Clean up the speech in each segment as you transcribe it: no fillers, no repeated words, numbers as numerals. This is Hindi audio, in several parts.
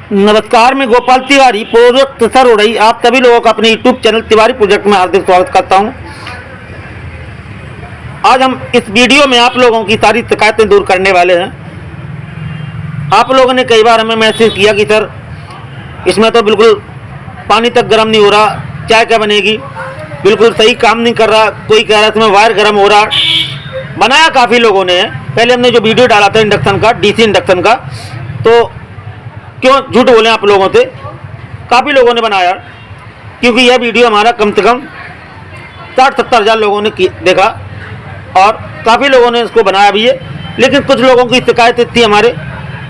नमस्कार, मैं गोपाल तिवारी, प्रोजेक्ट सरोड़ई, आप सभी लोगों का अपने यूट्यूब चैनल तिवारी प्रोजेक्ट में हार्दिक स्वागत करता हूं। आज हम इस वीडियो में आप लोगों की सारी शिकायतें दूर करने वाले हैं। आप लोगों ने कई बार हमें मैसेज किया कि सर इसमें तो बिल्कुल पानी तक गर्म नहीं हो रहा, चाय क्या बनेगी, बिल्कुल सही काम नहीं कर रहा, कोई कह रहा है इसमें वायर गर्म हो रहा। बनाया काफ़ी लोगों ने है। पहले हमने जो वीडियो डाला था इंडक्शन का, डीसी इंडक्शन का, तो क्यों झूठ बोलें आप लोगों से, काफ़ी लोगों ने बनाया, क्योंकि यह वीडियो हमारा कम से कम 60-70 हज़ार लोगों ने देखा और काफ़ी लोगों ने इसको बनाया भी है। लेकिन कुछ लोगों की शिकायत थी हमारे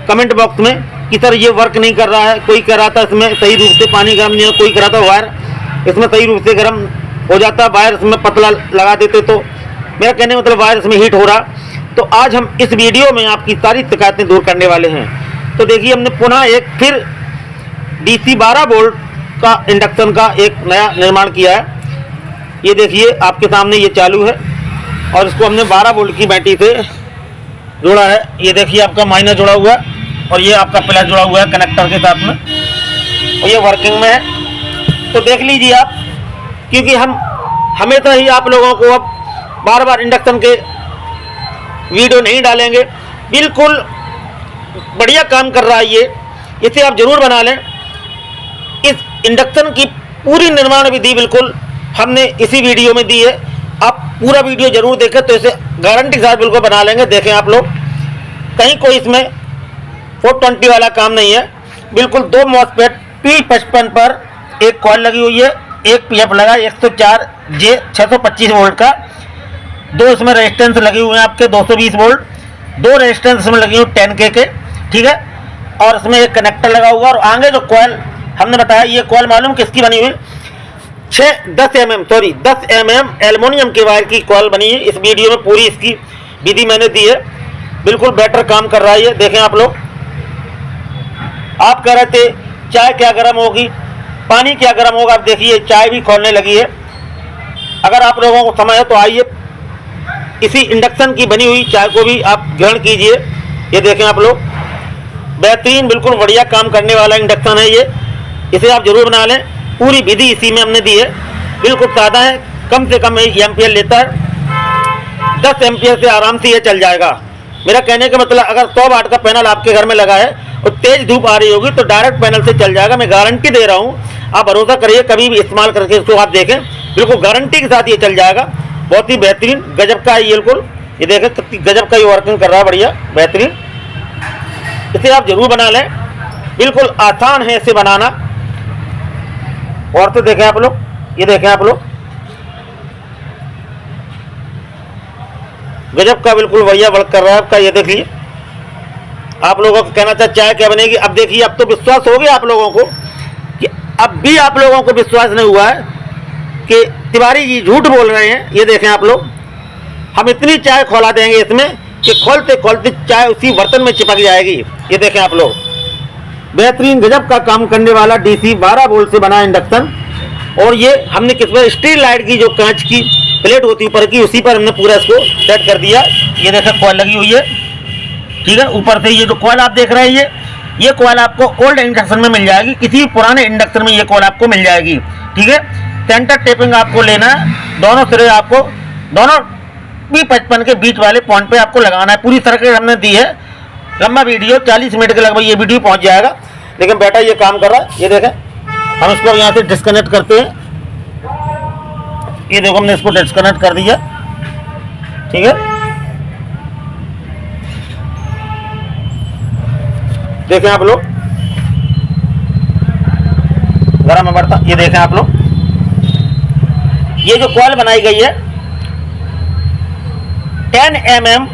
कमेंट बॉक्स में कि सर ये वर्क नहीं कर रहा है। कोई कह रहा था इसमें सही रूप से पानी गर्म नहीं हो, कोई कह रहा था वायर इसमें सही रूप से गर्म हो जाता, वायर इसमें पतला लगा देते तो मेरा कहने मतलब वायर इसमें हीट हो रहा। तो आज हम इस वीडियो में आपकी सारी शिकायतें दूर करने वाले हैं। तो देखिए, हमने पुनः एक फिर DC 12 वोल्ट का इंडक्शन का एक नया निर्माण किया है। ये देखिए आपके सामने ये चालू है और इसको हमने 12 वोल्ट की बैटरी से जोड़ा है। ये देखिए आपका माइनस जुड़ा हुआ है और ये आपका प्लस जुड़ा हुआ है कनेक्टर के साथ में, और ये वर्किंग में है। तो देख लीजिए आप, क्योंकि हम हमेशा ही आप लोगों को अब बार बार इंडक्शन के वीडियो नहीं डालेंगे। बिल्कुल बढ़िया काम कर रहा है ये, इसे आप जरूर बना लें। इस इंडक्शन की पूरी निर्माण विधि बिल्कुल हमने इसी वीडियो में दी है। आप पूरा वीडियो जरूर देखें तो इसे गारंटी के साथ बिल्कुल बना लेंगे। देखें आप लोग, कहीं कोई इसमें 420 वाला काम नहीं है। बिल्कुल 2 मॉसफेट P55 पर एक कॉइल लगी हुई है, एक PF लगा 104J 625 वोल्ट का, 2 इसमें रेजिस्टेंस लगे हुए हैं आपके 220 वोल्ट, 2 रेजिस्टेंस इसमें लगी हुई 10K के, ठीक है। और इसमें एक कनेक्टर लगा हुआ। और आगे जो कॉइल हमने बताया, ये कॉइल मालूम किसकी बनी हुई, 10 mm एल्युमिनियम के वायर की कॉइल बनी है। इस वीडियो में पूरी इसकी विधि मैंने दी है, बिल्कुल बेटर काम कर रहा है ये। देखें आप लोग, आप कह रहे थे चाय क्या गर्म होगी, पानी क्या गर्म होगा, आप देखिए चाय भी खोलने लगी है। अगर आप लोगों को समय है तो आइए इसी इंडक्शन की बनी हुई चाय को भी आप ग्रहण कीजिए। ये देखें आप लोग, बेहतरीन बिल्कुल बढ़िया काम करने वाला इंडक्शन है ये, इसे आप जरूर बना लें। पूरी विधि इसी में हमने दी है, बिल्कुल सादा है, कम से कम एम्पियर लेता है, 10 एम्पियर से आराम से ये चल जाएगा। मेरा कहने का मतलब, अगर 100 वाट का पैनल आपके घर में लगा है और तेज धूप आ रही होगी तो डायरेक्ट पैनल से चल जाएगा। मैं गारंटी दे रहा हूँ, आप भरोसा करिए, कभी भी इस्तेमाल करके इसको आप देखें, बिल्कुल गारंटी के साथ ये चल जाएगा। बहुत ही बेहतरीन गजब का है ये, बिल्कुल ये देखें कितनी गजब का ये वर्किंग कर रहा है, बढ़िया बेहतरीन। इसे आप जरूर बना लें, बिल्कुल आसान है इसे बनाना। और तो देखें आप लोग, ये देखें आप लोग, गजब का बिल्कुल बढ़िया वर्क कर रहा है आपका। ये देखिए, आप लोगों को कहना था चाय क्या बनेगी। अब देखिए, अब तो विश्वास हो गया आप लोगों को, कि अब भी आप लोगों को विश्वास नहीं हुआ है कि तिवारी जी झूठ बोल रहे हैं। ये देखें आप लोग, हम इतनी चाय खौला देंगे इसमें कि खोलते खोलते चाय उसी बर्तन में चिपक जाएगी। ये देखें आप लोग, बेहतरीन गजब का काम करने वाला DC 12 वोल्ट से बना इंडक्शन। और ये हमने किस पर, स्टील लाइट की जो कांच की प्लेट होती है ऊपर की, उसी पर हमने पूरा इसको सेट कर दिया। ये देखें कॉइल लगी हुई है, ठीक है। ऊपर से ये जो कॉइल आप देख रहे हैं, ये कॉइल आपको ओल्ड इंडक्शन में मिल जाएगी, किसी पुराने इंडक्शन में ये कॉइल आपको मिल जाएगी, ठीक है। सेंटर टेपिंग आपको लेना है, दोनों सिरे आपको दोनों P55 के बीच वाले पॉइंट पे आपको लगाना है। पूरी सर्किट हमने दी है, लंबा वीडियो 40 मिनट के लगभग ये वीडियो पहुंच जाएगा। लेकिन बेटा ये काम कर रहा है। ये देखें, हम इसको यहाँ से डिस्कनेक्ट करते हैं। ये देखो, हमने इसको डिस्कनेक्ट कर दिया, ठीक है। देखें आप लोग, गर्म बढ़ता, ये देखें आप लोग, ये जो कॉइल बनाई गई है 10 mm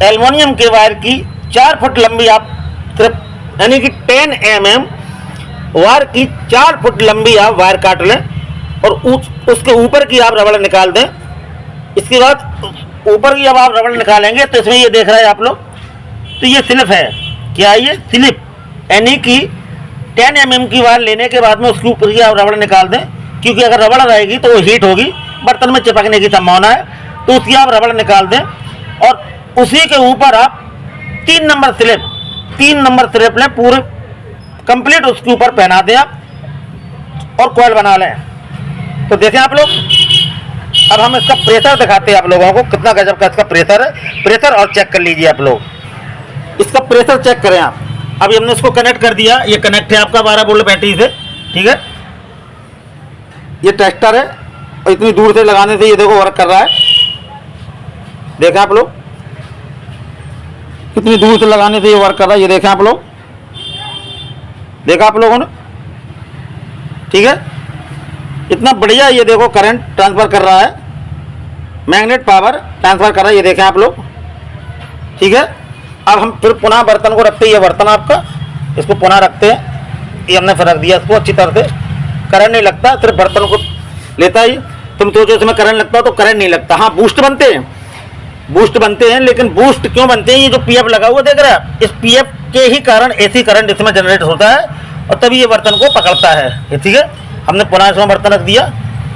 एल्युमिनियम के वायर की 4 फुट लंबी, आप सिर्फ यानी कि 10 mm वायर की 4 फुट लंबी आप वायर काट लें और उसके ऊपर की आप रबड़ निकाल दें। इसके बाद ऊपर की जब आप रबड़ निकालेंगे तो इसमें ये देख रहे हैं आप लोग, तो ये स्लिप है, क्या ये स्लिप, यानी कि 10 mm की वायर लेने के बाद में उसके ऊपर की आप रबड़ निकाल दें, क्योंकि अगर रबड़ रहेगी तो वो हीट होगी, बर्तन में चिपकने की संभावना है। तो उसकी आप रबड़ निकाल दें और उसी के ऊपर आप 3 नंबर स्लिप लें, पूरे कंप्लीट उसके ऊपर पहना दें आप और कॉइल बना लें। तो देखें आप लोग, अब हम इसका प्रेशर दिखाते हैं आप लोगों को, कितना गजब का इसका प्रेशर है। प्रेशर और चेक कर लीजिए आप लोग, इसका प्रेशर चेक करें आप। अभी हमने इसको कनेक्ट कर दिया, ये कनेक्ट है आपका 12 वोल्ट बैटरी से, ठीक है। ये टेस्टर है और इतनी दूर से लगाने से ये देखो वर्क कर रहा है। देखें आप लोग, कितनी दूर से लगाने से ये वर्क कर रहा है, ये देखें आप लोग, देखा आप लोगों ने, ठीक है। इतना बढ़िया ये देखो करंट ट्रांसफर कर रहा है, मैग्नेट पावर ट्रांसफर कर रहा है, ये देखें आप लोग, ठीक है। अब हम फिर पुनः बर्तन को रखते हैं, ये बर्तन आपका, इसको पुनः रखते हैं, ये हमने फिर रख दिया इसको अच्छी तरह से। करंट नहीं लगता, सिर्फ बर्तन को लेता ही। तुम सोचो इसमें करंट लगता है, तो करंट नहीं लगता। हाँ बूस्ट बनते हैं, बूस्ट बनते हैं, लेकिन बूस्ट क्यों बनते हैं, ये जो पीएफ लगा हुआ देख रहे हैं, इस पीएफ के ही कारण एसी करंट इसमें जनरेट होता है और तभी ये बर्तन को पकड़ता है, ये ठीक है। हमने पुनः इसमें बर्तन रख दिया,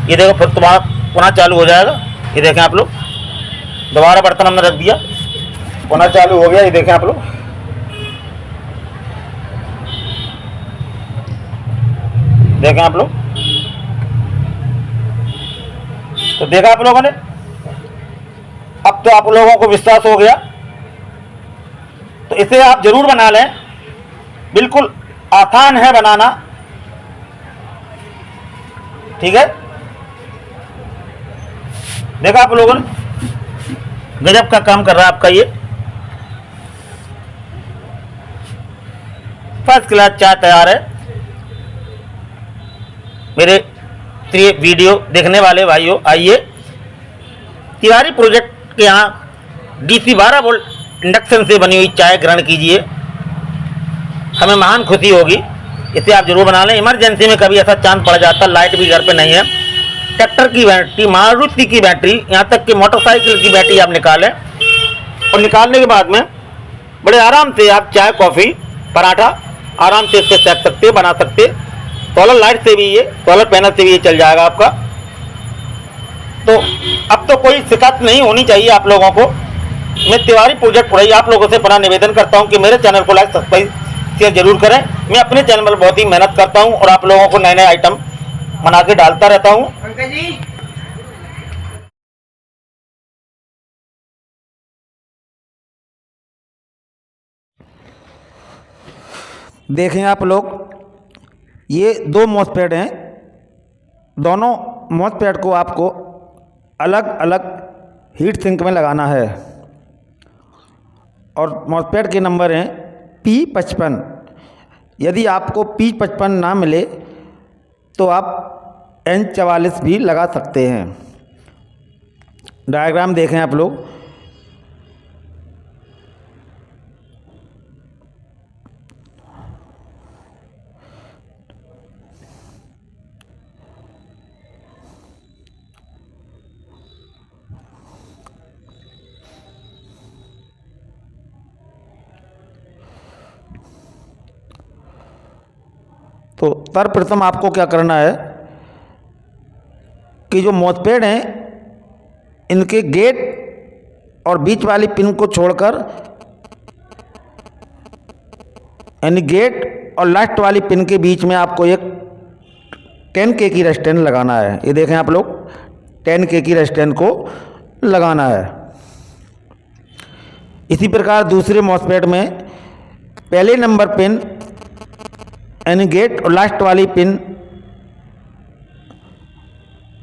ये देखो फिर तुम्हारा पुनः चालू हो जाएगा, ये देखें आप लोग, दोबारा बर्तन हमने रख दिया, पुनः चालू हो गया, ये देखें आप लोग, देखें आप लोग। तो देखा आप लोगों ने, अब तो आप लोगों को विश्वास हो गया। तो इसे आप जरूर बना लें, बिल्कुल आसान है बनाना, ठीक है। देखा आप लोगों ने, गजब का काम कर रहा है आपका ये, फर्स्ट क्लास चाय तैयार है। मेरे प्रिय वीडियो देखने वाले भाइयों, आइए तिवारी प्रोजेक्ट के यहाँ DC 12 वोल्ट इंडक्शन से बनी हुई चाय ग्रहण कीजिए, हमें महान खुशी होगी। इसे आप जरूर बना लें। इमरजेंसी में कभी ऐसा चांस पड़ जाता, लाइट भी घर पे नहीं है, ट्रैक्टर की बैटरी, मारुति की बैटरी, यहाँ तक कि मोटरसाइकिल की बैटरी आप निकालें और निकालने के बाद में बड़े आराम से आप चाय, कॉफ़ी, पराठा आराम से इससे सेक सकते, बना सकते। सोलर लाइट से भी ये, सोलर पैनल से भी ये चल जाएगा आपका। तो अब तो कोई शिकायत नहीं होनी चाहिए आप लोगों को। मैं तिवारी प्रोजेक्ट पर आप लोगों से बड़ा निवेदन करता हूं कि मेरे चैनल को लाइक, सब्सक्राइब, शेयर जरूर करें। मैं अपने चैनल पर बहुत ही मेहनत करता हूं और आप लोगों को नए नए आइटम बना के डालता रहता हूं। देखें आप लोग, ये दो मॉसपेट हैं, दोनों मॉसपेट को आपको अलग अलग हीट सिंक में लगाना है और मॉसपेट के नंबर हैं P55। यदि आपको P55 ना मिले तो आप N44 भी लगा सकते हैं। डायग्राम देखें आप लोग, तो सर्वप्रथम आपको क्या करना है कि जो मॉसपेट हैं इनके गेट और बीच वाली पिन को छोड़कर, यानी गेट और लास्ट वाली पिन के बीच में आपको एक 10K की रेजिस्टेंस लगाना है। ये देखें आप लोग, 10K की रेजिस्टेंस को लगाना है। इसी प्रकार दूसरे मॉसपेट में पहले नंबर पिन यानी गेट और लास्ट वाली पिन,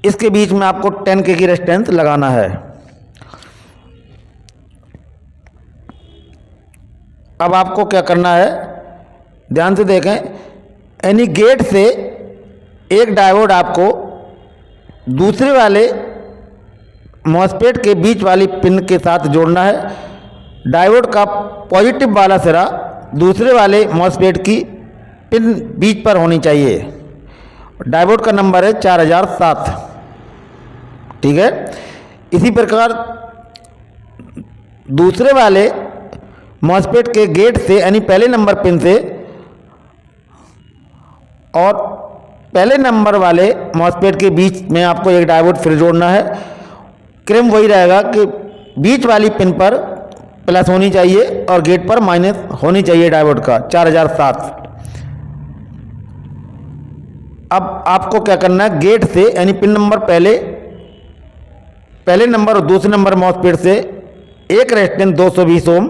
इसके बीच में आपको 10K की रेजिस्टेंस लगाना है। अब आपको क्या करना है, ध्यान से देखें, यानी गेट से एक डायोड आपको दूसरे वाले मॉसपेट के बीच वाली पिन के साथ जोड़ना है। डायोड का पॉजिटिव वाला सिरा दूसरे वाले मॉसपेट की पिन बीच पर होनी चाहिए। डायोड का नंबर है 4007, ठीक है। इसी प्रकार दूसरे वाले मॉसपेट के गेट से यानी पहले नंबर पिन से और पहले नंबर वाले मॉसपेट के बीच में आपको एक डायोड फिर जोड़ना है। क्रम वही रहेगा कि बीच वाली पिन पर प्लस होनी चाहिए और गेट पर माइनस होनी चाहिए डायोड का 4007। अब आपको क्या करना है, गेट से यानी पिन नंबर पहले नंबर और दूसरे नंबर मॉसफेट से एक रेजिस्टेंस 220 ओम,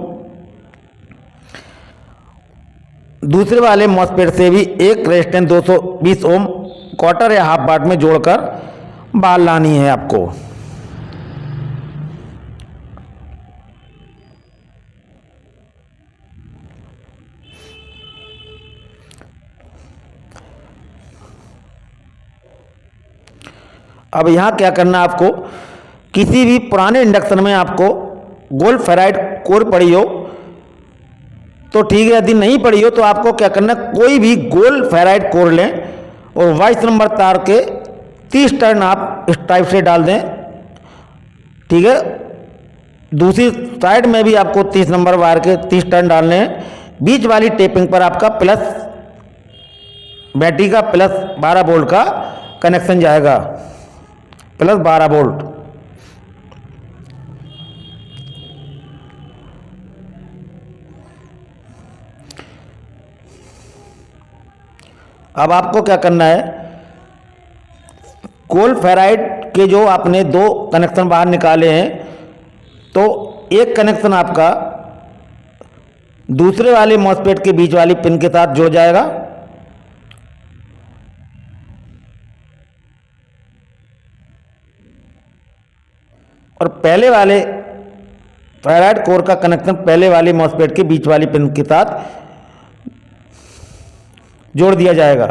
दूसरे वाले मॉसफेट से भी एक रेजिस्टेंस 220 ओम क्वार्टर या हाफ वाट में जोड़कर बाहर लानी है आपको। अब यहाँ क्या करना है आपको, किसी भी पुराने इंडक्शन में आपको गोल्ड फेराइड कोर पड़ी हो तो ठीक है, यदि नहीं पड़ी हो तो आपको क्या करना है, कोई भी गोल्ड फेराइड कोर लें और 22 नंबर तार के 30 टर्न आप इस टाइप से डाल दें। ठीक है, दूसरी साइड में भी आपको 30 नंबर वायर के 30 टर्न डालने हैं। बीच वाली टेपिंग पर आपका प्लस बैटरी का प्लस 12 वोल्ट का कनेक्शन जाएगा, प्लस 12 वोल्ट। अब आपको क्या करना है, गोल्ड फेराइड के जो आपने 2 कनेक्शन बाहर निकाले हैं तो एक कनेक्शन आपका दूसरे वाले मॉसफेट के बीच वाली पिन के साथ जुड़ जाएगा और पहले वाले फेराइड कोर का कनेक्शन पहले वाले मॉसफेट के बीच वाली पिन के साथ जोड़ दिया जाएगा।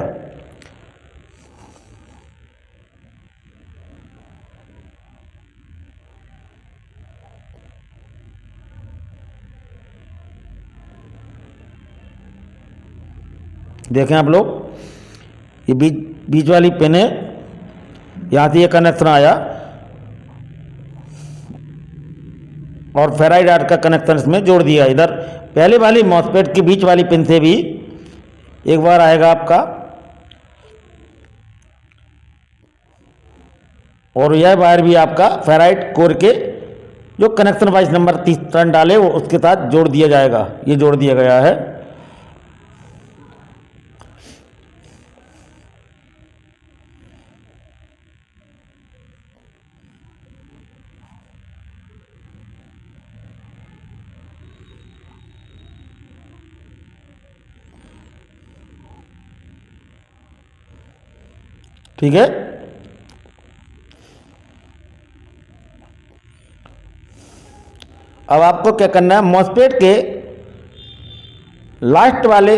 देखें आप लोग, ये बीच वाली पिन है, यहाँ से ये कनेक्शन आया और फेराइड आर्ट का कनेक्शन इसमें जोड़ दिया। इधर पहले वाली मॉसफेट की बीच वाली पिन से भी एक बार आएगा आपका और यह वायर भी आपका फेराइड कोर के जो कनेक्शन 22 नंबर 30 टर्न डाले वो उसके साथ जोड़ दिया जाएगा। ये जोड़ दिया गया है। ठीक है, अब आपको क्या करना है, मॉसफेट के लास्ट वाले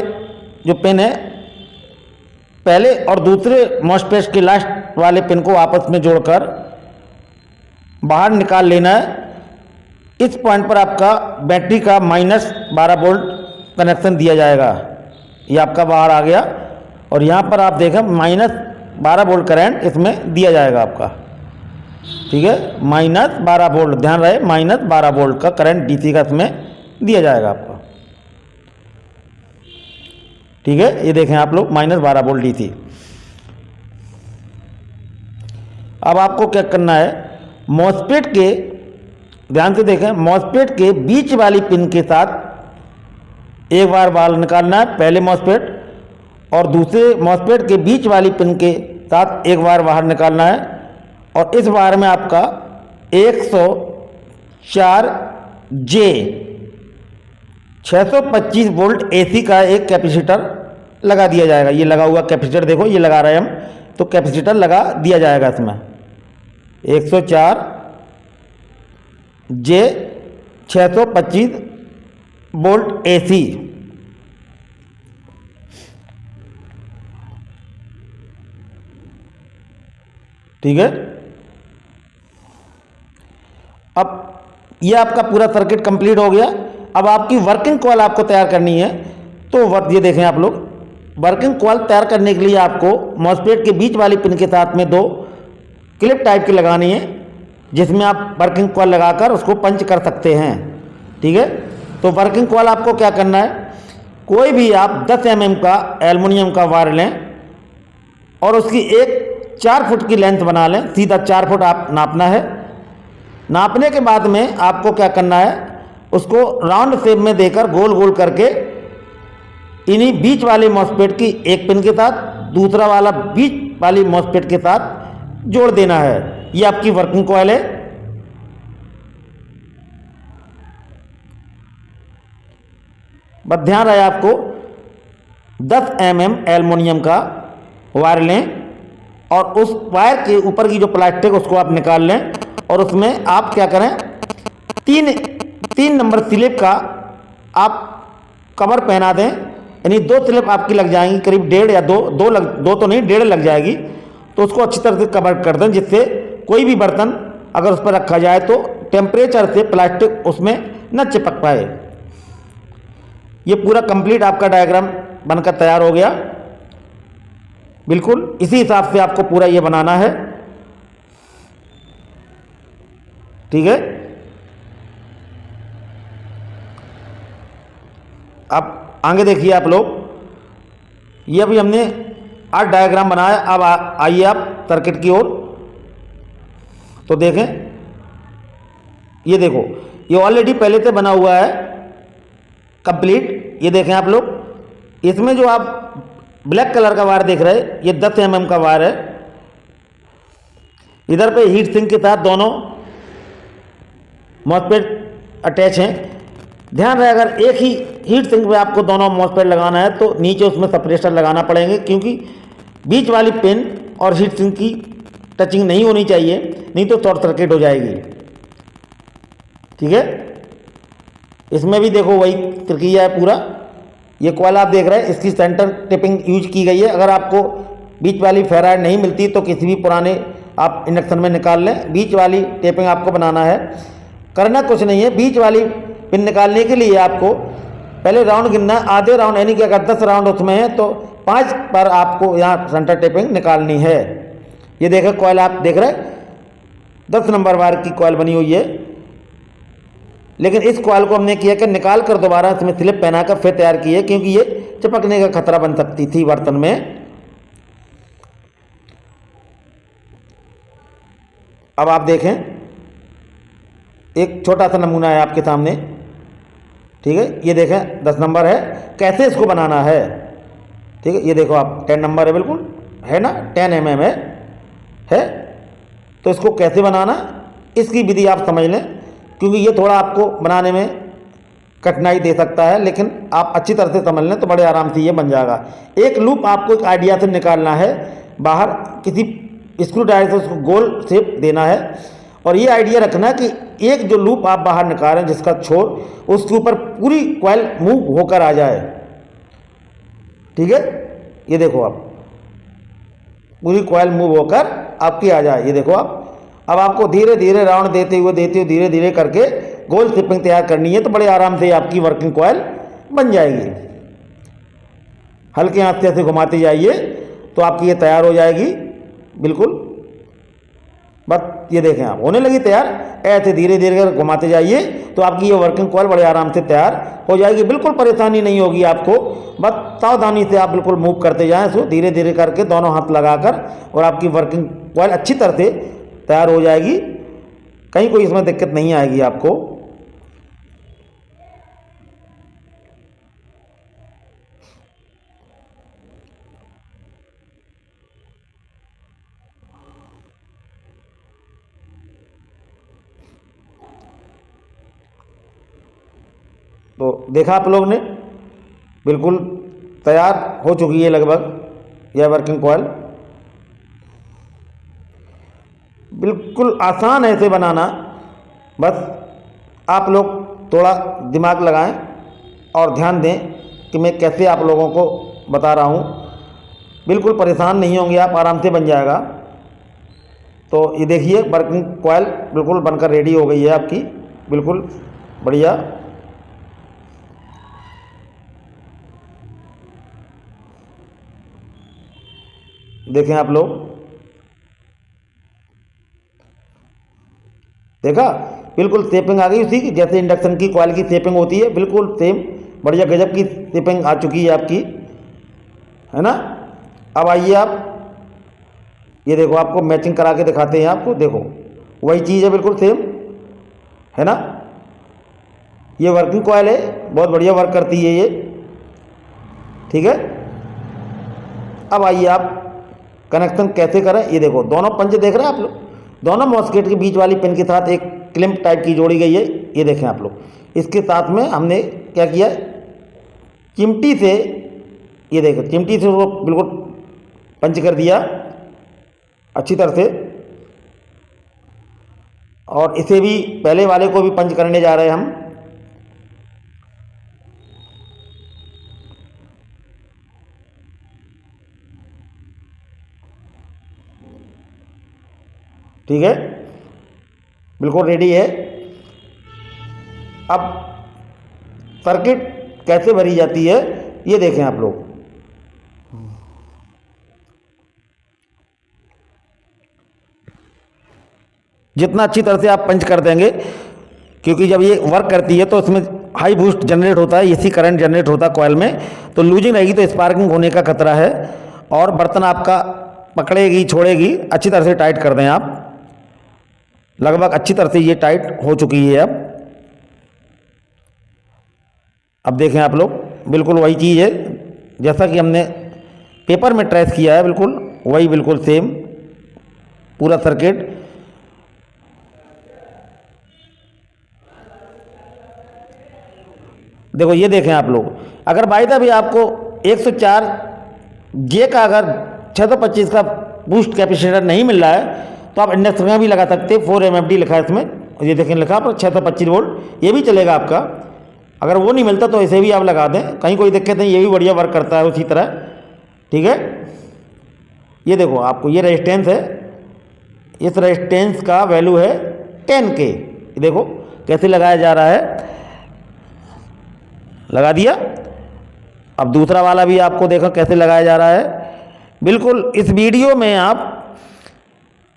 जो पिन है पहले और दूसरे मॉसफेट के लास्ट वाले पिन को आपस में जोड़कर बाहर निकाल लेना है। इस पॉइंट पर आपका बैटरी का माइनस 12 वोल्ट कनेक्शन दिया जाएगा। ये आपका बाहर आ गया और यहाँ पर आप देखें माइनस 12 वोल्ट करंट इसमें दिया जाएगा आपका। ठीक है, माइनस 12 वोल्ट, ध्यान रहे माइनस 12 वोल्ट का करंट डीसी का इसमें दिया जाएगा आपका। ठीक है, ये देखें आप लोग माइनस 12 वोल्ट डीसी। अब आपको क्या करना है, मॉसफेट के, ध्यान से देखें, मॉसफेट के बीच वाली पिन के साथ एक बार बाहर निकालना है पहले मॉसफेट और दूसरे मॉसफेट के बीच वाली पिन के साथ एक बार बाहर निकालना है और इस बार में आपका 104 जे 625 वोल्ट एसी का एक कैपेसिटर लगा दिया जाएगा। ये लगा हुआ कैपेसिटर देखो, ये लगा रहे हैं हम, तो कैपेसिटर लगा दिया जाएगा इसमें 104 जे 625 वोल्ट एसी। ठीक है, अब ये आपका पूरा सर्किट कंप्लीट हो गया। अब आपकी वर्किंग कॉइल आपको तैयार करनी है। तो ये देखें आप लोग, वर्किंग कॉइल तैयार करने के लिए आपको मॉसफेट के बीच वाली पिन के साथ में 2 क्लिप टाइप की लगानी है, जिसमें आप वर्किंग कॉइल लगाकर उसको पंच कर सकते हैं। ठीक है, तो वर्किंग कॉइल आपको क्या करना है, कोई भी आप 10 mm का एल्युमिनियम का वायर लें और उसकी एक 4 फुट की लेंथ बना लें, सीधा 4 फुट आप नापना है। नापने के बाद में आपको क्या करना है, उसको राउंड शेप में देकर गोल गोल करके इन्हीं बीच वाले मॉसफेट की एक पिन के साथ दूसरा वाला बीच वाली मॉसफेट के साथ जोड़ देना है। ये आपकी वर्किंग कॉइल है। बस ध्यान रहे आपको 10 mm एल्युमिनियम का वायर लें और उस वायर के ऊपर की जो प्लास्टिक उसको आप निकाल लें और उसमें आप क्या करें, तीन नंबर स्लिप का आप कवर पहना दें। यानी 2 स्लिप आपकी लग जाएंगी, करीब 1.5 या 2 तो नहीं 1.5 लग जाएगी। तो उसको अच्छी तरह से कवर कर दें जिससे कोई भी बर्तन अगर उस पर रखा जाए तो टेम्परेचर से प्लास्टिक उसमें न चिपक पाए। ये पूरा कंप्लीट आपका डायग्राम बनकर तैयार हो गया। बिल्कुल इसी हिसाब से आपको पूरा ये बनाना है, ठीक है। अब आगे देखिए आप लोग, ये अभी हमने 8 डायग्राम बनाया। अब आइए आप सर्किट की ओर। तो देखें, ये देखो ये ऑलरेडी पहले से बना हुआ है कंप्लीट। ये देखें आप लोग, इसमें जो आप ब्लैक कलर का वायर देख रहे हैं ये 10 mm का वायर है। इधर पे हीट सिंक के साथ दोनों मॉसफेट अटैच हैं। ध्यान रहे अगर एक ही हीट सिंक पे आपको दोनों मॉसफेट लगाना है तो नीचे उसमें सप्रेसर लगाना पड़ेंगे, क्योंकि बीच वाली पिन और हीट सिंक की टचिंग नहीं होनी चाहिए, नहीं तो शॉर्ट सर्किट हो जाएगी, ठीक है। इसमें भी देखो वही प्रक्रिया है पूरा। ये कॉइल आप देख रहे हैं, इसकी सेंटर टिपिंग यूज की गई है। अगर आपको बीच वाली फेराइड नहीं मिलती तो किसी भी पुराने आप इंडक्शन में निकाल लें। बीच वाली टेपिंग आपको बनाना है। करना कुछ नहीं है, बीच वाली पिन निकालने के लिए आपको पहले राउंड गिनना है, आधे राउंड, यानी कि अगर 10 राउंड उसमें है तो 5 पर आपको यहाँ सेंटर टेपिंग निकालनी है। ये देखें कॉइल आप देख रहे हैं 10 नंबर वायर की कॉइल बनी हुई है। लेकिन इस कॉइल को हमने किया कि निकाल कर दोबारा इसमें स्लिप पहनाकर फिर तैयार की है, क्योंकि ये चिपकने का खतरा बन सकती थी बर्तन में। अब आप देखें, एक छोटा सा नमूना है आपके सामने, ठीक है। ये देखें 10 नंबर है, कैसे इसको बनाना है, ठीक है। ये देखो आप 10 नंबर है, बिल्कुल है ना, 10 mm है। तो इसको कैसे बनाना, इसकी विधि आप समझ लें, क्योंकि ये थोड़ा आपको बनाने में कठिनाई दे सकता है, लेकिन आप अच्छी तरह से समझ लें तो बड़े आराम से ये बन जाएगा। एक लूप आपको एक आइडिया से निकालना है बाहर, किसी स्क्रू ड्राइवर से उसको गोल शेप देना है। और ये आइडिया रखना कि एक जो लूप आप बाहर निकाल रहे हैं जिसका छोर, उसके ऊपर पूरी कॉइल मूव होकर आ जाए, ठीक है। ये देखो आप पूरी कॉइल मूव होकर आपकी आ जाए। ये देखो आप, अब आपको धीरे धीरे राउंड देते हुए धीरे धीरे करके गोल शेपिंग तैयार करनी है, तो बड़े आराम से आपकी वर्किंग कॉइल बन जाएगी। हल्के हाथ से ऐसे घुमाते जाइए तो आपकी ये तैयार हो जाएगी, बिल्कुल। बस ये देखें आप होने लगी तैयार। ऐसे धीरे धीरे घुमाते जाइए तो आपकी ये वर्किंग कॉइल बड़े आराम से तैयार हो जाएगी। बिल्कुल परेशानी नहीं होगी आपको, बस सावधानी से आप बिल्कुल मूव करते जाएं इसको धीरे धीरे करके, दोनों हाथ लगाकर, और आपकी वर्किंग कॉइल अच्छी तरह से तैयार हो जाएगी। कहीं कोई इसमें दिक्कत नहीं आएगी आपको। तो देखा आप लोग ने, बिल्कुल तैयार हो चुकी है लगभग यह वर्किंग कॉइल। बिल्कुल आसान है इसे बनाना, बस आप लोग थोड़ा दिमाग लगाएं और ध्यान दें कि मैं कैसे आप लोगों को बता रहा हूँ। बिल्कुल परेशान नहीं होंगे आप, आराम से बन जाएगा। तो ये देखिए वर्किंग कॉइल बिल्कुल बनकर रेडी हो गई है आपकी, बिल्कुल बढ़िया। देखें आप लोग, देखा बिल्कुल शेपिंग आ गई उसी की, जैसे इंडक्शन की कॉइल की शेपिंग होती है, बिल्कुल सेम बढ़िया गजब की शेपिंग आ चुकी है आपकी, है ना। अब आइए आप, ये देखो आपको मैचिंग करा के दिखाते हैं आपको, देखो वही चीज़ है बिल्कुल सेम, है ना। ये वर्किंग कॉइल है, बहुत बढ़िया वर्क करती है ये, ठीक है। अब आइए आप कनेक्शन कैसे करें, ये देखो दोनों पंजे देख रहे हैं आप लोग, दोनों मॉस्फेट के बीच वाली पिन के साथ एक क्लिप टाइप की जोड़ी गई है, ये देखें आप लोग। इसके साथ में हमने क्या किया, चिमटी से, ये देखो चिमटी से वो बिल्कुल पंच कर दिया अच्छी तरह से, और इसे भी पहले वाले को भी पंच करने जा रहे हैं हम। ठीक है, बिल्कुल रेडी है। अब सर्किट कैसे भरी जाती है ये देखें आप लोग। जितना अच्छी तरह से आप पंच कर देंगे, क्योंकि जब ये वर्क करती है तो इसमें हाई बूस्ट जनरेट होता है, एसी करंट जनरेट होता है कॉइल में, तो लूजिंग रहेगी तो स्पार्किंग होने का खतरा है, और बर्तन आपका पकड़ेगी छोड़ेगी। अच्छी तरह से टाइट कर दें आप, लगभग अच्छी तरह से ये टाइट हो चुकी है। अब देखें आप लोग, बिल्कुल वही चीज़ है जैसा कि हमने पेपर में ट्रेस किया है, बिल्कुल वही, बिल्कुल सेम पूरा सर्किट। देखो ये देखें आप लोग, अगर बाई द भी आपको 104 जे का अगर 625 का बूस्ट कैपेसिटर नहीं मिल रहा है तो आप इंडक्शन में भी लगा सकते हैं। 4 MFD लिखा है इसमें, ये देखें लिखा पर 625 वोल्ट, ये भी चलेगा आपका। अगर वो नहीं मिलता तो ऐसे भी आप लगा दें, कहीं कोई दिक्कत नहीं, ये भी बढ़िया वर्क करता है उसी तरह। ठीक है, ये देखो आपको ये रेजिस्टेंस है, इस रेजिस्टेंस का वैल्यू है 10K। देखो कैसे लगाया जा रहा है, लगा दिया। अब दूसरा वाला भी आपको देखो कैसे लगाया जा रहा है। बिल्कुल इस वीडियो में आप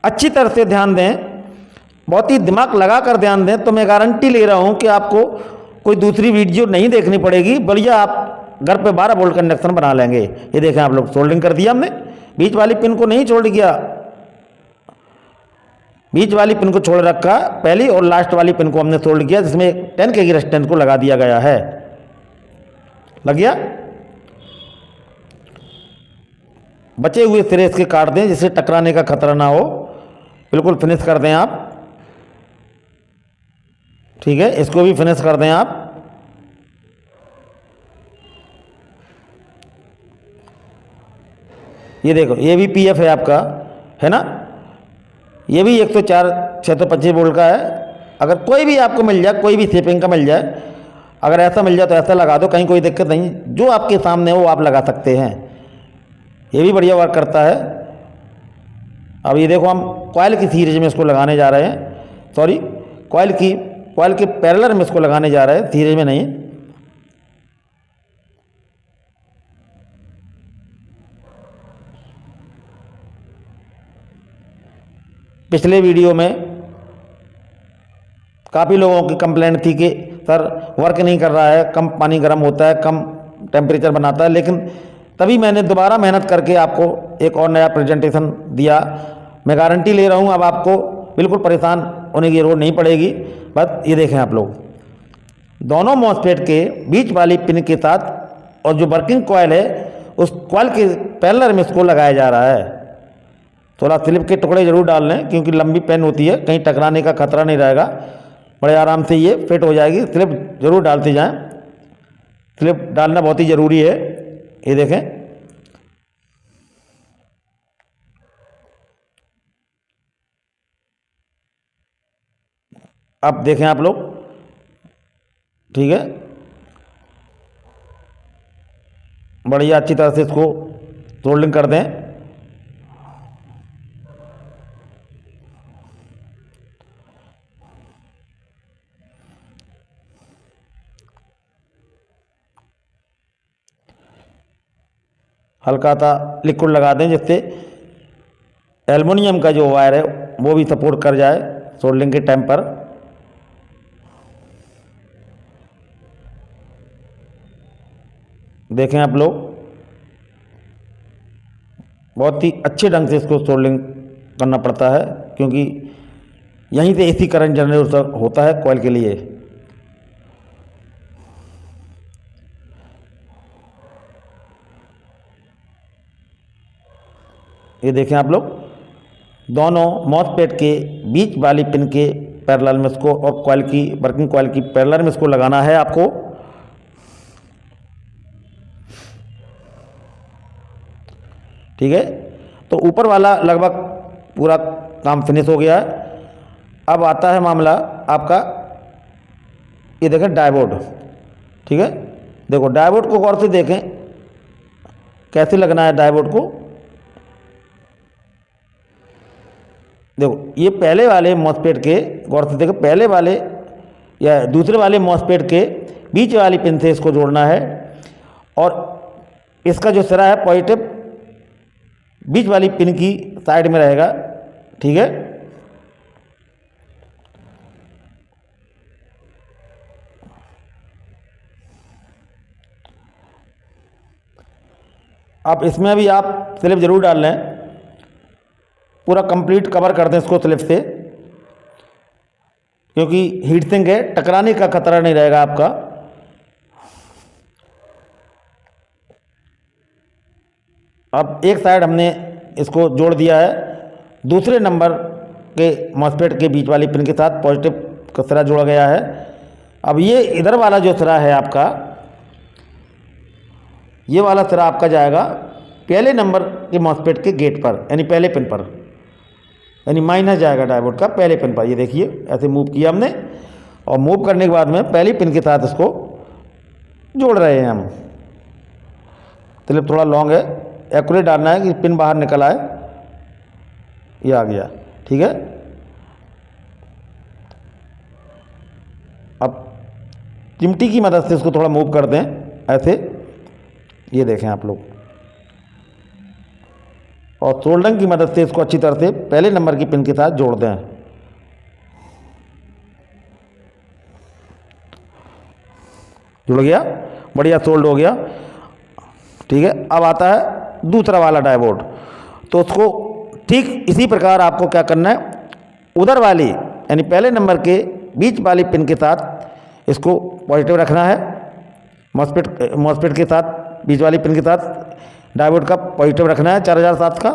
अच्छी तरह से ध्यान दें, बहुत ही दिमाग लगा कर ध्यान दें, तो मैं गारंटी ले रहा हूं कि आपको कोई दूसरी वीडियो नहीं देखनी पड़ेगी, बढ़िया आप घर पे 12 वोल्ट का इंडक्शन बना लेंगे। ये देखें आप लोग, सोल्डिंग कर दिया हमने, बीच वाली पिन को नहीं छोड़ दिया, बीच वाली पिन को छोड़ रखा, पहली और लास्ट वाली पिन को हमने सोल्ड किया, जिसमें 10K की रेजिस्टेंस को लगा दिया गया है। लग गया। बचे हुए सिरे इसके काट दें जिससे टकराने का खतरा ना हो, बिल्कुल फिनिश कर दें आप। ठीक है, इसको भी फिनिश कर दें आप। ये देखो ये भी पीएफ है आपका, है ना, ये भी 104 625 वोल्ट का है। अगर कोई भी आपको मिल जाए, कोई भी शेपिंग का मिल जाए, अगर ऐसा मिल जाए तो ऐसा लगा दो, कहीं कोई दिक्कत नहीं, जो आपके सामने है वो आप लगा सकते हैं। ये भी बढ़िया वर्क करता है। अब ये देखो हम कॉइल की सीरीज में इसको लगाने जा रहे हैं, सॉरी कॉइल के पैरेलल में इसको लगाने जा रहे हैं, सीरीज में नहीं। पिछले वीडियो में काफ़ी लोगों की कंप्लेंट थी कि सर वर्क नहीं कर रहा है, कम पानी गर्म होता है, कम टेम्परेचर बनाता है, लेकिन तभी मैंने दोबारा मेहनत करके आपको एक और नया प्रेजेंटेशन दिया। मैं गारंटी ले रहा हूँ अब आपको बिल्कुल परेशान होने की जरूरत नहीं पड़ेगी। बस ये देखें आप लोग, दोनों मॉसफेट के बीच वाली पिन के साथ और जो वर्किंग कॉइल है उस कॉइल के पैरेलल में इसको लगाया जा रहा है। थोड़ा स्लिप के टुकड़े जरूर डाल लें क्योंकि लंबी पेन होती है, कहीं टकराने का खतरा नहीं रहेगा, बड़े आराम से ये फिट हो जाएगी। स्लिप जरूर डालते जाएं, स्लिप डालना बहुत ही ज़रूरी है। ये देखें, अब देखें आप लोग, ठीक है, बढ़िया अच्छी तरह से इसको सोल्डिंग कर दें। हल्का सा लिक्विड लगा दें जिससे एल्युमिनियम का जो वायर है वो भी सपोर्ट कर जाए सोल्डिंग के टाइम पर। देखें आप लोग, बहुत ही अच्छे ढंग से इसको सोल्डिंग करना पड़ता है क्योंकि यहीं से एसी करंट जनरेट होता है कॉइल के लिए। ये देखें आप लोग, दोनों मॉसफेट के बीच वाली पिन के पैरेलल में इसको और कॉइल की वर्किंग कॉइल की पैरेलल में इसको लगाना है आपको। ठीक है, तो ऊपर वाला लगभग पूरा काम फिनिश हो गया है। अब आता है मामला आपका, ये देखें डायोड। ठीक है, देखो डायोड को गौर से देखें कैसे लगना है डायोड को। देखो ये पहले वाले मॉसफेट के, गौर से देखो पहले वाले या दूसरे वाले मॉसफेट के बीच वाली पिन से इसको जोड़ना है और इसका जो सिरा है पॉजिटिव बीच वाली पिन की साइड में रहेगा। ठीक है, अब इसमें भी आप स्लिप ज़रूर डाल लें, पूरा कंप्लीट कवर कर दें इसको स्लिप से, क्योंकि हीट सिंक है, टकराने का खतरा नहीं रहेगा आपका। अब एक साइड हमने इसको जोड़ दिया है, दूसरे नंबर के मॉसफेट के बीच वाली पिन के साथ पॉजिटिव का सिरा जोड़ा गया है। अब ये इधर वाला जो सिरा है आपका, ये वाला सिरा आपका जाएगा पहले नंबर के मॉसफेट के गेट पर, यानी पहले पिन पर, यानी माइनस जाएगा डायोड का पहले पिन पर। ये देखिए ऐसे मूव किया हमने और मूव करने के बाद में पहली पिन के साथ इसको जोड़ रहे हैं हम। स्लिप थोड़ा लॉन्ग है, एक्यूरेट डालना है कि पिन बाहर निकल आए। ये आ गया। ठीक है, अब चिमटी की मदद से इसको थोड़ा मूव कर दें ऐसे, ये देखें आप लोग, और सोल्डरिंग की मदद से इसको अच्छी तरह से पहले नंबर की पिन के साथ जोड़ दें। जुड़ गया, बढ़िया सोल्ड हो गया। ठीक है, अब आता है दूसरा वाला डायोड, तो उसको ठीक इसी प्रकार आपको क्या करना है, उधर वाली यानी पहले नंबर के बीच वाली पिन के साथ इसको पॉजिटिव रखना है, मॉसफेट के साथ बीच वाली पिन के साथ डायोड का पॉजिटिव रखना है 4007 का।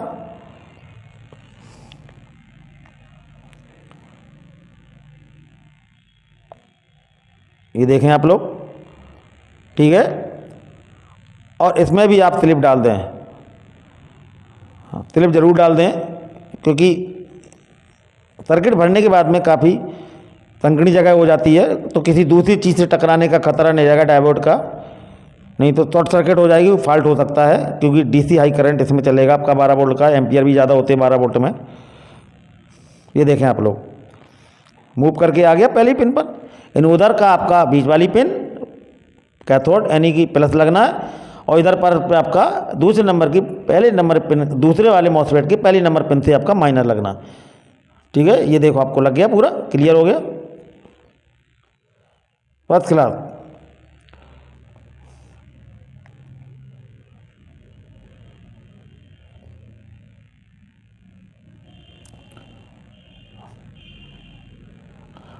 ये देखें आप लोग। ठीक है, और इसमें भी आप स्लिप डाल दें, हाँ स्लिप ज़रूर डाल दें, क्योंकि सर्किट भरने के बाद में काफ़ी संकनी जगह हो जाती है, तो किसी दूसरी चीज़ से टकराने का खतरा नहीं रहेगा डायोड का, नहीं तो शॉर्ट सर्किट हो जाएगी, फॉल्ट हो सकता है, क्योंकि डीसी हाई करंट इसमें चलेगा आपका 12 वोल्ट का, एम्पियर भी ज़्यादा होते हैं 12 वोल्ट में। ये देखें आप लोग, मूव करके आ गया पहली पिन पर, इन उधर का आपका बीच वाली पिन कैथोड यानी कि प्लस लगना है, और इधर पर आपका दूसरे नंबर की पहले नंबर पिन, दूसरे वाले मॉसफेट की पहली नंबर पिन से आपका माइनस लगना। ठीक है, ये देखो आपको लग गया, पूरा क्लियर हो गया, फर्स्ट क्लास।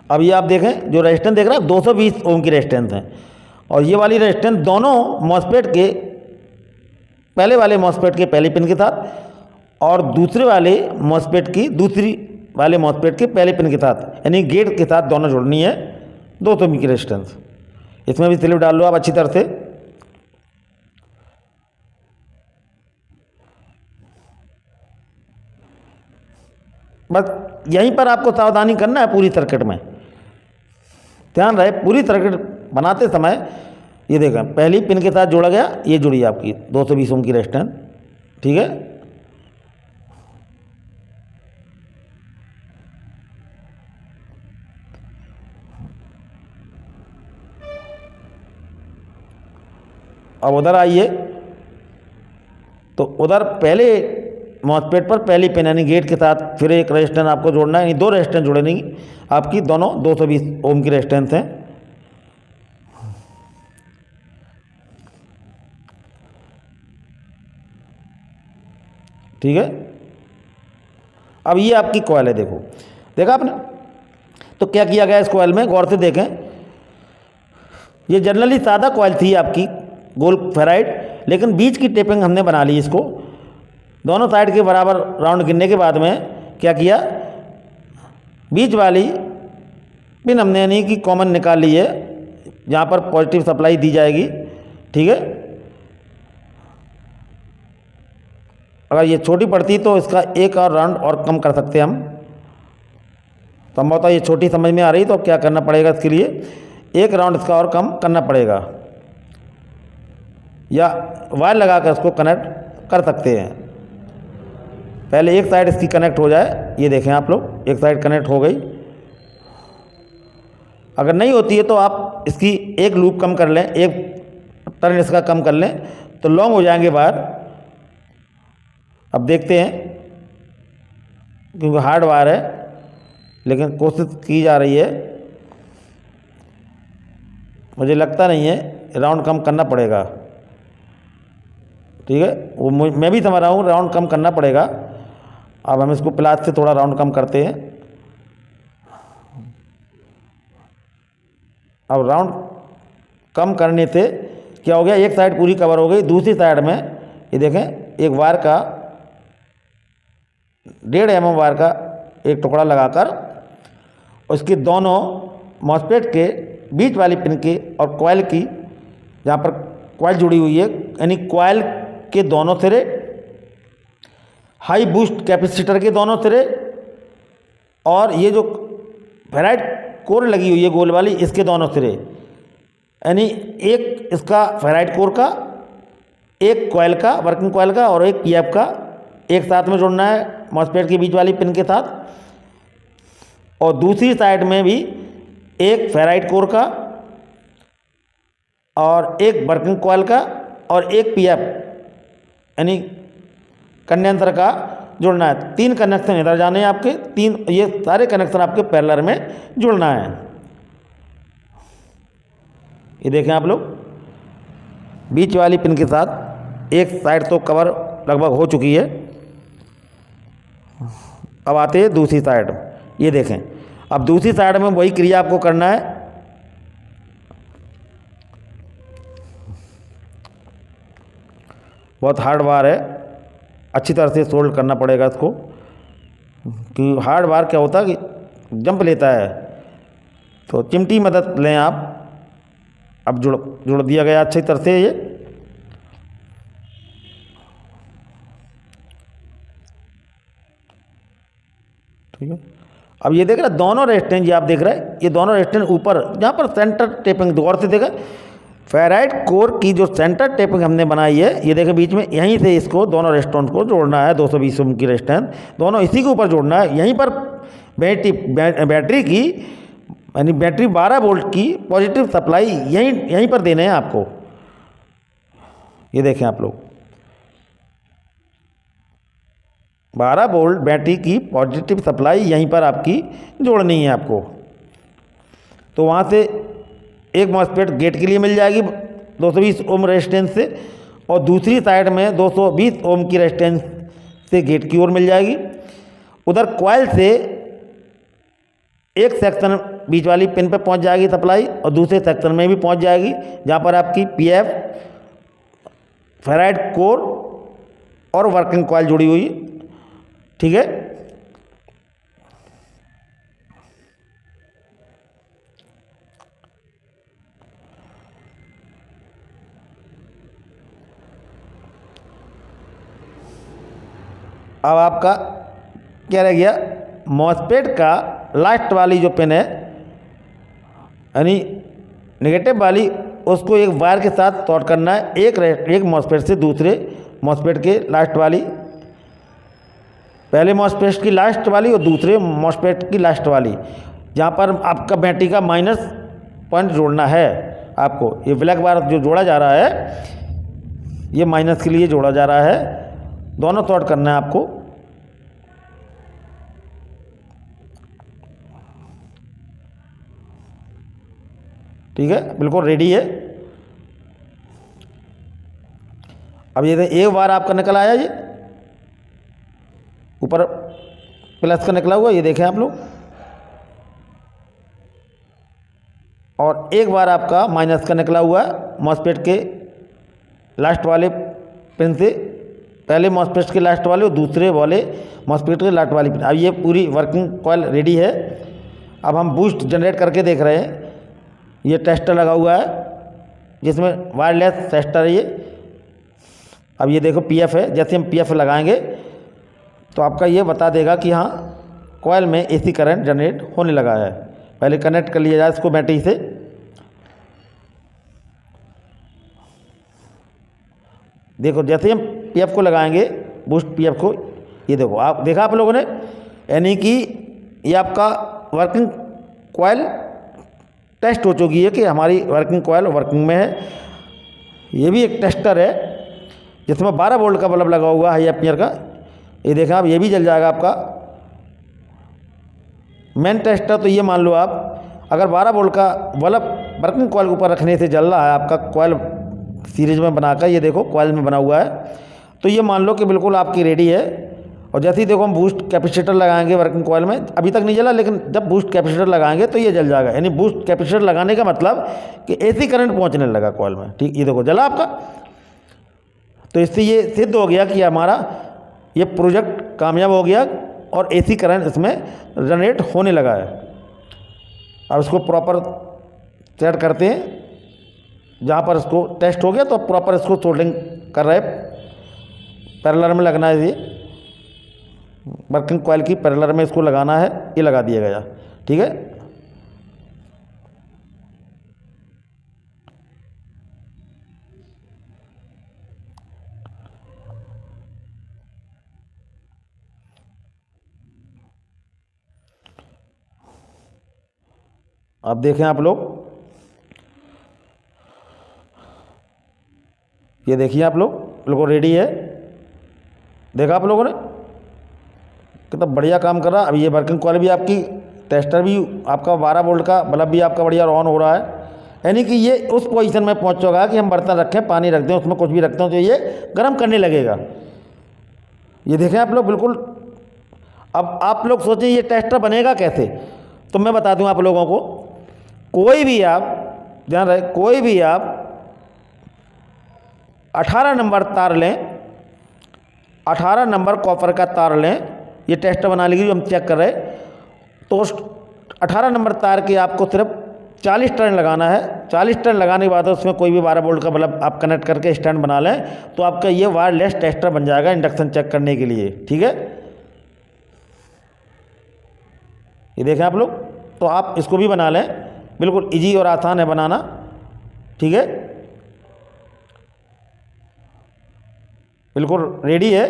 अब ये आप देखें, जो रेजिस्टेंस देख रहे हैं 220 ओम की रेजिस्टेंस है, और ये वाली रेजिस्टेंस दोनों मॉसफेट के पहले वाले मॉसफेट के पहले पिन के साथ और दूसरे वाले मॉसफेट की दूसरी वाले मॉसफेट के पहले पिन के साथ, यानी गेट के साथ दोनों जोड़नी है 200 ओम की रेजिस्टेंस। इसमें भी स्लिप डाल लो आप अच्छी तरह से। बस यहीं पर आपको सावधानी करना है पूरी सर्किट में, ध्यान रहे पूरी सर्किट बनाते समय। ये देखें पहली पिन के साथ जोड़ा गया, ये जुड़ी आपकी 220 ओम की रेजिस्टेंस। ठीक है, अब उधर आइए, तो उधर पहले मॉसफेट पर पहली पिन यानी गेट के साथ फिर एक रेजिस्टेंस आपको जोड़ना है, यानी दो रेजिस्टेंस जोड़ेंगी आपकी, दोनों 220 ओम की रेजिस्टेंस हैं। ठीक है, अब ये आपकी कॉइल है, देखा आपने। तो क्या किया गया इस कॉइल में, गौर से देखें, ये जनरली सादा कॉइल थी आपकी गोल फेराइड, लेकिन बीच की टेपिंग हमने बना ली इसको, दोनों साइड के बराबर राउंड गिनने के बाद में क्या किया, बीच वाली पिन हमने यानी कि कॉमन निकाल ली है, जहाँ पर पॉजिटिव सप्लाई दी जाएगी। ठीक है, अगर ये छोटी पड़ती तो इसका एक और राउंड और कम कर सकते हम। तो हम बताओ ये छोटी समझ में आ रही, तो क्या करना पड़ेगा इसके लिए, एक राउंड इसका और कम करना पड़ेगा, या वायर लगा कर इसको कनेक्ट कर सकते हैं। पहले एक साइड इसकी कनेक्ट हो जाए, ये देखें आप लोग, एक साइड कनेक्ट हो गई। अगर नहीं होती है तो आप इसकी एक लूप कम कर लें, एक टर्न इसका कम कर लें, तो लॉन्ग हो जाएंगे वायर। अब देखते हैं, क्योंकि हार्ड वायर है, लेकिन कोशिश की जा रही है। मुझे लगता नहीं है, राउंड कम करना पड़ेगा। ठीक है, वो मैं भी समझ रहा हूँ, राउंड कम करना पड़ेगा। अब हम इसको प्लास से थोड़ा राउंड कम करते हैं। अब राउंड कम करने से क्या हो गया, एक साइड पूरी कवर हो गई। दूसरी साइड में ये देखें, एक वायर का 1.5 mm वायर का एक टुकड़ा लगाकर उसके दोनों मॉसफेट के बीच वाली पिन के और कॉइल की, जहाँ पर कॉइल जुड़ी हुई है, यानी कॉइल के दोनों सिरे, हाई बूस्ट कैपेसिटर के दोनों सिरे, और ये जो फेराइट कोर लगी हुई है गोल वाली, इसके दोनों सिरे, यानी एक इसका फेराइट कोर का, एक कॉइल का, वर्किंग कॉइल का, और एक पीएफ का एक साथ में जोड़ना है मॉसफेट की बीच वाली पिन के साथ। और दूसरी साइड में भी एक फेराइट कोर का और एक वर्किंग कॉइल का और एक पीएफ यानी कंडेंसर का जुड़ना है। 3 कनेक्शन इधर जाने हैं आपके, 3 ये सारे कनेक्शन आपके पैरेलल में जुड़ना है। ये देखें आप लोग, बीच वाली पिन के साथ एक साइड तो कवर लगभग हो चुकी है। अब आते हैं दूसरी साइड। ये देखें, अब दूसरी साइड में वही क्रिया आपको करना है। बहुत हार्ड वायर है, अच्छी तरह से सोल्ड करना पड़ेगा इसको, कि हार्ड वायर क्या होता है कि जंप लेता है, तो चिमटी मदद लें आप। अब जुड़ दिया गया अच्छी तरह से ये। ठीक है, अब ये देख रहे हैं दोनों रेजिस्टेंस, ये आप देख रहे हैं, ये दोनों रेजिस्टेंस ऊपर, जहाँ पर सेंटर टेपिंग, गौर से देखा, फेराइट कोर की जो सेंटर टेपिंग हमने बनाई है, ये देखें बीच में, यहीं से इसको दोनों रेजिस्टेंस को जोड़ना है। 220 ओम की रेजिस्टेंस दोनों इसी के ऊपर जोड़ना है। यहीं पर बैटरी की, यानी बैटरी 12 वोल्ट की पॉजिटिव सप्लाई यहीं पर देने हैं आपको। ये देखें आप लोग, 12 वोल्ट बैटरी की पॉजिटिव सप्लाई यहीं पर आपकी जोड़नी है आपको। तो वहाँ से एक मॉसफेट गेट के लिए मिल जाएगी 220 ओम रेजिस्टेंस से, और दूसरी साइड में 220 ओम की रेजिस्टेंस से गेट की ओर मिल जाएगी। उधर कॉइल से एक सेक्शन बीच वाली पिन पे पहुंच जाएगी सप्लाई, और दूसरे सेक्शन में भी पहुंच जाएगी, जहाँ पर आपकी पीएफ, फेराइट कोर और वर्किंग कॉइल जुड़ी हुई। ठीक है, अब आपका क्या रह गया, मॉसफेट का लास्ट वाली जो पिन है, यानी नेगेटिव वाली, उसको एक वायर के साथ शॉर्ट करना है, एक मॉसफेट से दूसरे मॉसफेट के लास्ट वाली, पहले मॉसफेट की लास्ट वाली और दूसरे मॉसफेट की लास्ट वाली, जहाँ पर आपका बैटरी का माइनस पॉइंट जोड़ना है आपको। ये ब्लैक वायर जो जोड़ा जा रहा है, ये माइनस के लिए जोड़ा जा रहा है, दोनों शॉर्ट करना है आपको। ठीक है, बिल्कुल रेडी है। अब ये एक बार आपका निकल आया, ये ऊपर प्लस का निकला हुआ, ये देखें आप लोग, और एक बार आपका माइनस का निकला हुआ है मॉसफेट के लास्ट वाले पिन से पहले मॉस्फेट के लास्ट वाले और दूसरे वाले मॉस्फेट के लास्ट वाली पिन। अब ये पूरी वर्किंग कॉइल रेडी है। अब हम बूस्ट जनरेट करके देख रहे हैं। ये टेस्टर लगा हुआ है जिसमें वायरलेस टेस्टर है ये। अब ये देखो पीएफ है, जैसे हम पीएफ लगाएंगे तो आपका ये बता देगा कि हाँ कॉइल में एसी करंट जनरेट होने लगा है। पहले कनेक्ट कर लिया जाए इसको बैटरी से। देखो जैसे हम पीएफ को लगाएंगे, बूस्ट पीएफ को, ये देखो आप देखा आप लोगों ने, यानी कि ये आपका वर्किंग कॉइल टेस्ट हो चुकी है कि हमारी वर्किंग कॉइल वर्किंग में है। ये भी एक टेस्टर है जिसमें 12 वोल्ट का बल्ब लगा हुआ है एम्पियर का। ये देखें आप, ये भी जल जाएगा आपका। मेन टेस्टर तो ये मान लो आप, अगर 12 वोल्ट का बल्ब वर्किंग कॉइल के ऊपर रखने से जल रहा है आपका कॉइल सीरीज में बनाकर, ये देखो कॉइल में बना हुआ है, तो ये मान लो कि बिल्कुल आपकी रेडी है। और जैसे ही देखो हम बूस्ट कैपेसिटर लगाएंगे वर्किंग कॉइल में, अभी तक नहीं जला, लेकिन जब बूस्ट कैपेसिटर लगाएंगे तो ये जल जाएगा। यानी बूस्ट कैपेसिटर लगाने का मतलब कि एसी करंट पहुंचने लगा कॉइल में। ठीक, ये देखो जला आपका। तो इससे ये सिद्ध हो गया कि हमारा ये प्रोजेक्ट कामयाब हो गया और एसी करंट इसमें जनरेट होने लगा है। अब इसको प्रॉपर सेट करते हैं। जहाँ पर इसको टेस्ट हो गया तो प्रॉपर इसको सोल्डरिंग कर रहे, पैरेलल में लगना है। ये वर्किंग कॉइल की पैरेलल में इसको लगाना है, ये लगा दिया गया। ठीक है, अब देखें आप लोग, ये देखिए आप लोग बिल्कुल रेडी है। देखा आप लोगों ने कितना बढ़िया काम कर रहा है। अब ये वर्किंग कॉइल भी आपकी, टेस्टर भी आपका 12 वोल्ट का बल्ब भी आपका बढ़िया ऑन हो रहा है। यानी कि ये उस पोजीशन में पहुंच चुका है कि हम बर्तन रखें, पानी रख दें, उसमें कुछ भी रखते हो तो ये गर्म करने लगेगा। ये देखें आप लोग बिल्कुल। अब आप लोग सोचें ये टेस्टर बनेगा कैसे, तो मैं बता दूं आप लोगों को। कोई भी आप ध्यान रहे, कोई भी आप 18 नंबर तार लें, 18 नंबर कॉपर का तार लें, ये टेस्टर बनाने के लिए हम चेक कर रहे हैं। तो उस 18 नंबर तार के आपको सिर्फ 40 टर्न लगाना है। 40 टर्न लगाने के बाद उसमें कोई भी 12 वोल्ट का बल्ब आप कनेक्ट करके स्टैंड बना लें तो आपका ये वायरलेस टेस्टर बन जाएगा इंडक्शन चेक करने के लिए। ठीक है, ये देखें आप लोग। तो आप इसको भी बना लें, बिल्कुल इजी और आसान है बनाना। ठीक है, बिल्कुल रेडी है,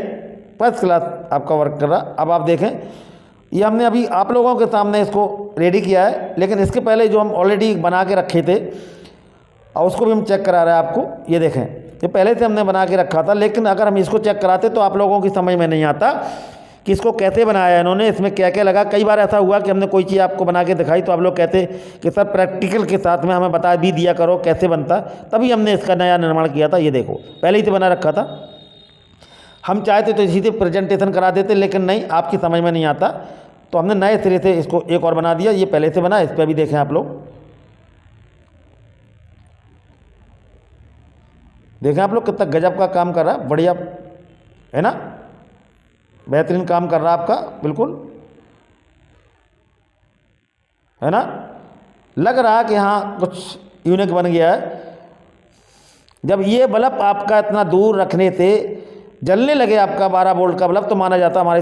फर्स्ट क्लास आपका वर्क कर रहा। अब आप देखें, ये हमने अभी आप लोगों के सामने इसको रेडी किया है, लेकिन इसके पहले जो हम ऑलरेडी बना के रखे थे और उसको भी हम चेक करा रहे हैं आपको। ये देखें, ये पहले से हमने बना के रखा था, लेकिन अगर हम इसको चेक कराते तो आप लोगों की समझ में नहीं आता कि इसको कैसे बनाया है इन्होंने, इसमें क्या क्या लगा। कई बार ऐसा हुआ कि हमने कोई चीज़ आपको बना के दिखाई तो आप लोग कहते कि सर प्रैक्टिकल के साथ में हमें बता भी दिया करो कैसे बनता, तभी हमने इसका नया निर्माण किया था। ये देखो पहले ही से बना रखा था। हम चाहते तो इसी से प्रेजेंटेशन करा देते, लेकिन नहीं, आपकी समझ में नहीं आता, तो हमने नए सिरे से इसको एक और बना दिया। ये पहले से बना, इस पर भी देखें आप लोग, देखें आप लोग कितना गजब का काम कर रहा है, बढ़िया है ना, बेहतरीन काम कर रहा है आपका, बिल्कुल है ना। लग रहा कि हाँ कुछ यूनिक बन गया है। जब ये बल्ब आपका इतना दूर रखने से जलने लगे आपका 12 वोल्ट का बल्ब, तो माना जाता हमारे